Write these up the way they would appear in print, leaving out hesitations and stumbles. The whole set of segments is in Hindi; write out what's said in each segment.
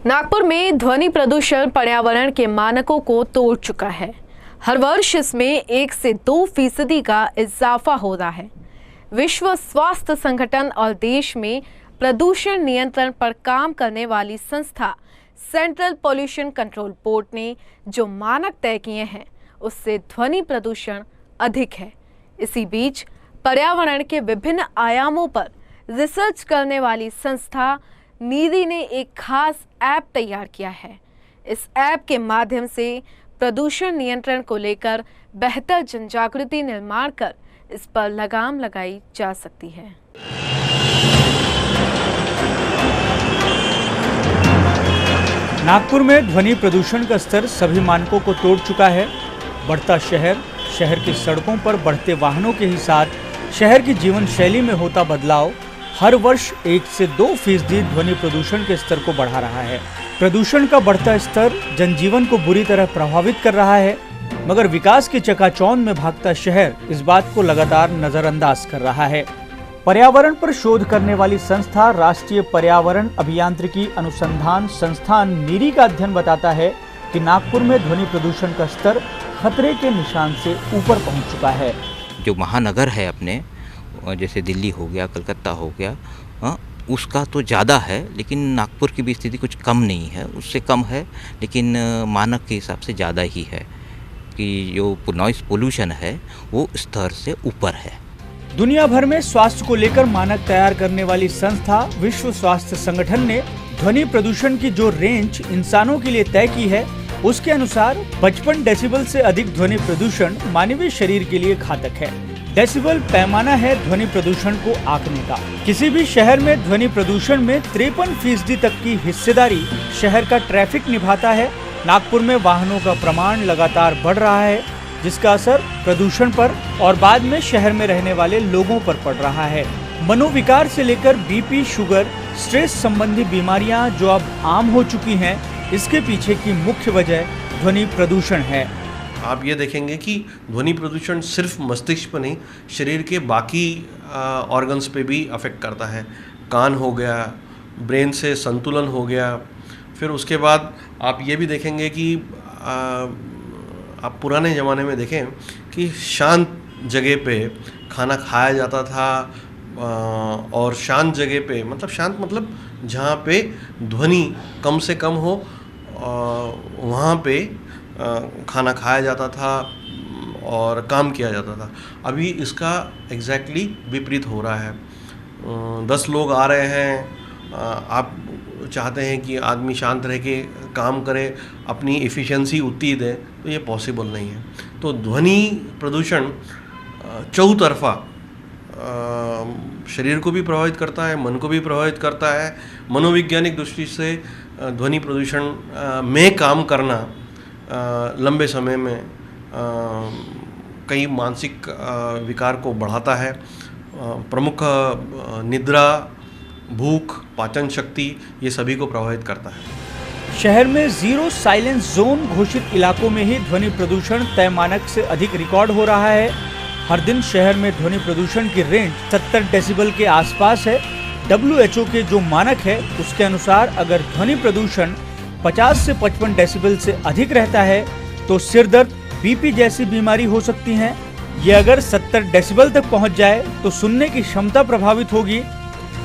नागपुर में ध्वनि प्रदूषण पर्यावरण के मानकों को तोड़ चुका है। हर वर्ष इसमें 1 से 2% का इजाफा हो रहा है। विश्व स्वास्थ्य संगठन और देश में प्रदूषण नियंत्रण पर काम करने वाली संस्था सेंट्रल पोल्यूशन कंट्रोल बोर्ड ने जो मानक तय किए हैं उससे ध्वनि प्रदूषण अधिक है। इसी बीच पर्यावरण के विभिन्न आयामों पर रिसर्च करने वाली संस्था नीरी ने एक खास ऐप तैयार किया है। इस ऐप के माध्यम से प्रदूषण नियंत्रण को लेकर बेहतर जनजागृति निर्माण कर इस पर लगाम लगाई जा सकती है। नागपुर में ध्वनि प्रदूषण का स्तर सभी मानकों को तोड़ चुका है। बढ़ता शहर की सड़कों पर बढ़ते वाहनों के ही साथ शहर की जीवन शैली में होता बदलाव हर वर्ष 1 से 2% ध्वनि प्रदूषण के स्तर को बढ़ा रहा है। प्रदूषण का बढ़ता स्तर जनजीवन को बुरी तरह प्रभावित कर रहा है, मगर विकास के चकाचौंध में भागता शहर इस बात को लगातार नजरअंदाज कर रहा है। पर्यावरण पर शोध करने वाली संस्था राष्ट्रीय पर्यावरण अभियांत्रिकी अनुसंधान संस्थान नीरी का अध्ययन बताता है कि नागपुर में ध्वनि प्रदूषण का स्तर खतरे के निशान से ऊपर पहुंच चुका है। जो महानगर है अपने, जैसे दिल्ली हो गया, कलकत्ता हो गया, उसका तो ज़्यादा है, लेकिन नागपुर की भी स्थिति कुछ कम नहीं है, उससे कम है, लेकिन मानक के हिसाब से ज़्यादा ही है कि जो नॉइस पोल्यूशन है वो स्तर से ऊपर है। दुनिया भर में स्वास्थ्य को लेकर मानक तैयार करने वाली संस्था विश्व स्वास्थ्य संगठन ने ध्वनि प्रदूषण की जो रेंज इंसानों के लिए तय की है, उसके अनुसार 55 डेसिबल से अधिक ध्वनि प्रदूषण मानवीय शरीर के लिए घातक है। डेसिबल पैमाना है ध्वनि प्रदूषण को आंकने का। किसी भी शहर में ध्वनि प्रदूषण में 53% तक की हिस्सेदारी शहर का ट्रैफिक निभाता है। नागपुर में वाहनों का प्रमाण लगातार बढ़ रहा है, जिसका असर प्रदूषण पर और बाद में शहर में रहने वाले लोगों पर पड़ रहा है। मनोविकार से लेकर बीपी, शुगर, स्ट्रेस संबंधी बीमारियां जो अब आम हो चुकी हैं, इसके पीछे की मुख्य वजह ध्वनि प्रदूषण है। आप ये देखेंगे कि ध्वनि प्रदूषण सिर्फ मस्तिष्क पर नहीं, शरीर के बाकी ऑर्गन्स पे भी अफेक्ट करता है। कान हो गया, ब्रेन से संतुलन हो गया। फिर उसके बाद आप ये भी देखेंगे कि आप पुराने ज़माने में देखें कि शांत जगह पे खाना खाया जाता था, और शांत जगह पे मतलब जहाँ पे ध्वनि कम से कम हो, वहाँ पे खाना खाया जाता था और काम किया जाता था। अभी इसका एग्जैक्टली विपरीत हो रहा है। 10 लोग आ रहे हैं, आप चाहते हैं कि आदमी शांत रह के काम करे, अपनी एफिशिएंसी उतनी दे, तो ये पॉसिबल नहीं है। तो ध्वनि प्रदूषण चौतरफा शरीर को भी प्रभावित करता है, मन को भी प्रभावित करता है। मनोवैज्ञानिक दृष्टि से ध्वनि प्रदूषण में काम करना लंबे समय में कई मानसिक विकार को बढ़ाता है। प्रमुख निद्रा, भूख, पाचन शक्ति, ये सभी को प्रभावित करता है। शहर में 0 साइलेंस जोन घोषित इलाकों में ही ध्वनि प्रदूषण तय मानक से अधिक रिकॉर्ड हो रहा है। हर दिन शहर में ध्वनि प्रदूषण की रेंज 70 डेसिबल के आसपास है। WHO के जो मानक है उसके अनुसार अगर ध्वनि प्रदूषण 50 से 55 डेसिबल से अधिक रहता है तो सिर दर्द, बीपी जैसी बीमारी हो सकती हैं। ये अगर 70 डेसिबल तक पहुंच जाए तो सुनने की क्षमता प्रभावित होगी।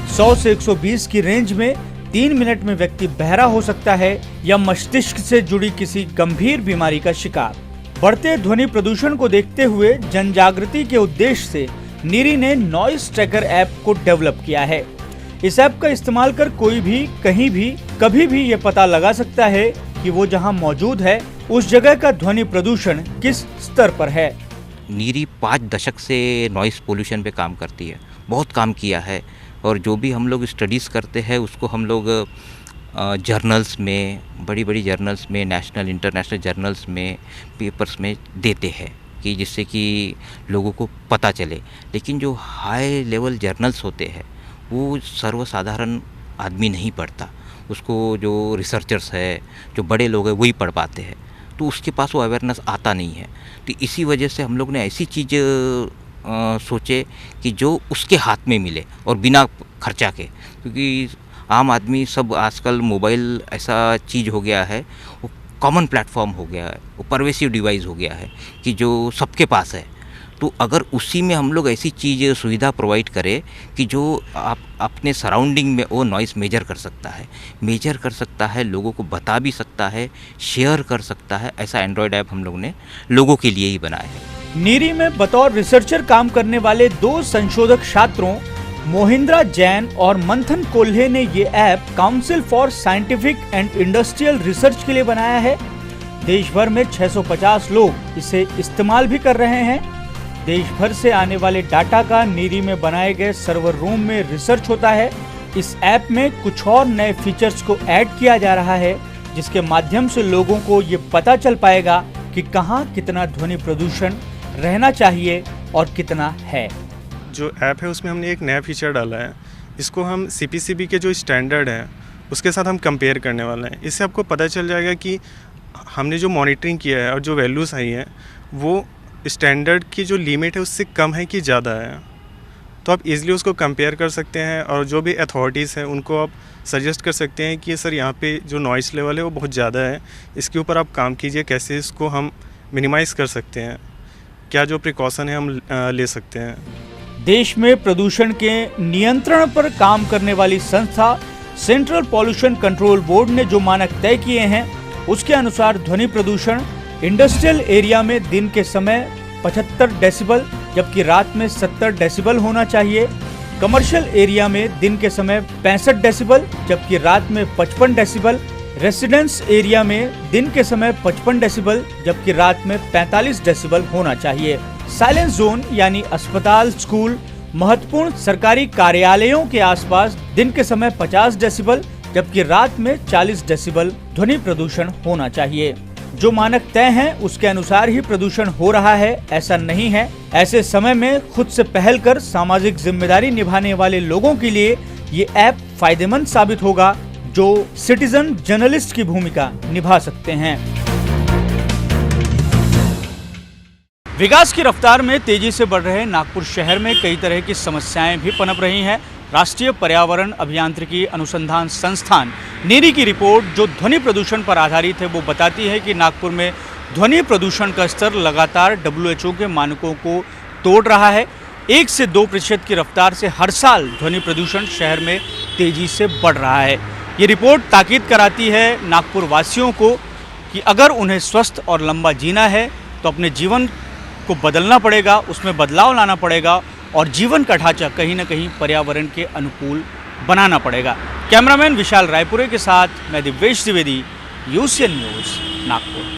100 से 120 की रेंज में 3 मिनट में व्यक्ति बहरा हो सकता है या मस्तिष्क से जुड़ी किसी गंभीर बीमारी का शिकार। बढ़ते ध्वनि प्रदूषण को देखते हुए जन जागृति के उद्देश्य से नीरी ने नॉइस ट्रैकर ऐप को डेवलप किया है। इस ऐप का इस्तेमाल कर कोई भी कहीं भी कभी भी ये पता लगा सकता है कि वो जहां मौजूद है उस जगह का ध्वनि प्रदूषण किस स्तर पर है। नीरी 5 दशक से नॉइस पोल्यूशन पे काम करती है, बहुत काम किया है, और जो भी हम लोग स्टडीज़ करते हैं उसको हम लोग जर्नल्स में, बड़ी बड़ी जर्नल्स में, नेशनल इंटरनेशनल जर्नल्स में, पेपर्स में देते हैं कि जिससे कि लोगों को पता चले। लेकिन जो हाई लेवल जर्नल्स होते हैं वो सर्वसाधारण आदमी नहीं पढ़ता, उसको जो रिसर्चर्स है, जो बड़े लोग हैं वही पढ़ पाते हैं, तो उसके पास वो अवेयरनेस आता नहीं है। तो इसी वजह से हम लोग ने ऐसी चीज़ सोचे कि जो उसके हाथ में मिले और बिना खर्चा के, क्योंकि आम आदमी सब आजकल मोबाइल ऐसा चीज़ हो गया है, वो कॉमन प्लेटफॉर्म हो गया है, वो परवेसिव डिवाइस हो गया है कि जो सबके पास है। तो अगर उसी में हम लोग ऐसी चीज़ सुविधा प्रोवाइड करें कि जो आप अपने सराउंडिंग में वो नॉइस मेजर कर सकता है, लोगों को बता भी सकता है, शेयर कर सकता है, ऐसा एंड्रॉयड ऐप हम लोग ने लोगों के लिए ही बनाया है। नीरी में बतौर रिसर्चर काम करने वाले 2 संशोधक छात्रों मोहिंद्रा जैन और मंथन कोल्हे ने ये app council for scientific and industrial research के लिए बनाया है। देश भर में 650 लोग इसे इस्तेमाल भी कर रहे हैं। देश भर से आने वाले डाटा का नीरी में बनाए गए सर्वर रूम में रिसर्च होता है। इस ऐप में कुछ और नए फीचर्स को ऐड किया जा रहा है, जिसके माध्यम से लोगों को ये पता चल पाएगा कि कहाँ कितना ध्वनि प्रदूषण रहना चाहिए और कितना है। जो ऐप है उसमें हमने एक नया फीचर डाला है। इसको हम CPCB के जो स्टैंडर्ड हैं उसके साथ हम कंपेयर करने वाले हैं। इससे आपको पता चल जाएगा कि हमने जो मॉनिटरिंग किया है और जो वैल्यूज़ आई हैं वो स्टैंडर्ड की जो लिमिट है उससे कम है कि ज़्यादा है। तो आप इजीली उसको कंपेयर कर सकते हैं और जो भी अथॉरिटीज़ हैं उनको आप सजेस्ट कर सकते हैं कि सर यहाँ पे जो नॉइस लेवल है वो बहुत ज़्यादा है, इसके ऊपर आप काम कीजिए, कैसे इसको हम मिनिमाइज़ कर सकते हैं, क्या जो प्रिकॉशन है हम ले सकते हैं। देश में प्रदूषण के नियंत्रण पर काम करने वाली संस्था सेंट्रल पॉल्यूशन कंट्रोल बोर्ड ने जो मानक तय किए हैं उसके अनुसार ध्वनि प्रदूषण इंडस्ट्रियल एरिया में दिन के समय 75 डेसिबल जबकि रात में 70 डेसिबल होना चाहिए। कमर्शियल एरिया में दिन के समय 65 डेसिबल जबकि रात में 55 डेसिबल। रेसिडेंस एरिया में दिन के समय 55 डेसिबल जबकि रात में 45 डेसिबल होना चाहिए। साइलेंस जोन यानी अस्पताल, स्कूल, महत्वपूर्ण सरकारी कार्यालयों के आसपास दिन के समय 50 डेसिबल जबकि रात में 40 डेसिबल ध्वनि प्रदूषण होना चाहिए। जो मानक तय हैं उसके अनुसार ही प्रदूषण हो रहा है ऐसा नहीं है। ऐसे समय में खुद से पहल कर सामाजिक जिम्मेदारी निभाने वाले लोगों के लिए ये ऐप फायदेमंद साबित होगा, जो सिटीजन जर्नलिस्ट की भूमिका निभा सकते हैं। विकास की रफ्तार में तेजी से बढ़ रहे नागपुर शहर में कई तरह की समस्याएं भी पनप रही हैं। राष्ट्रीय पर्यावरण अभियांत्रिकी अनुसंधान संस्थान नीरी की रिपोर्ट जो ध्वनि प्रदूषण पर आधारित है वो बताती है कि नागपुर में ध्वनि प्रदूषण का स्तर लगातार WHO के मानकों को तोड़ रहा है। 1 से 2% की रफ्तार से हर साल ध्वनि प्रदूषण शहर में तेजी से बढ़ रहा है। ये रिपोर्ट ताकीद कराती है नागपुर वासियों को कि अगर उन्हें स्वस्थ और लंबा जीना है तो अपने जीवन को बदलना पड़ेगा, उसमें बदलाव लाना पड़ेगा और जीवन का ढांचा कहीं ना कहीं पर्यावरण के अनुकूल बनाना पड़ेगा। कैमरामैन विशाल रायपुरे के साथ मैं दिव्येश द्विवेदी, UCN न्यूज़, नागपुर।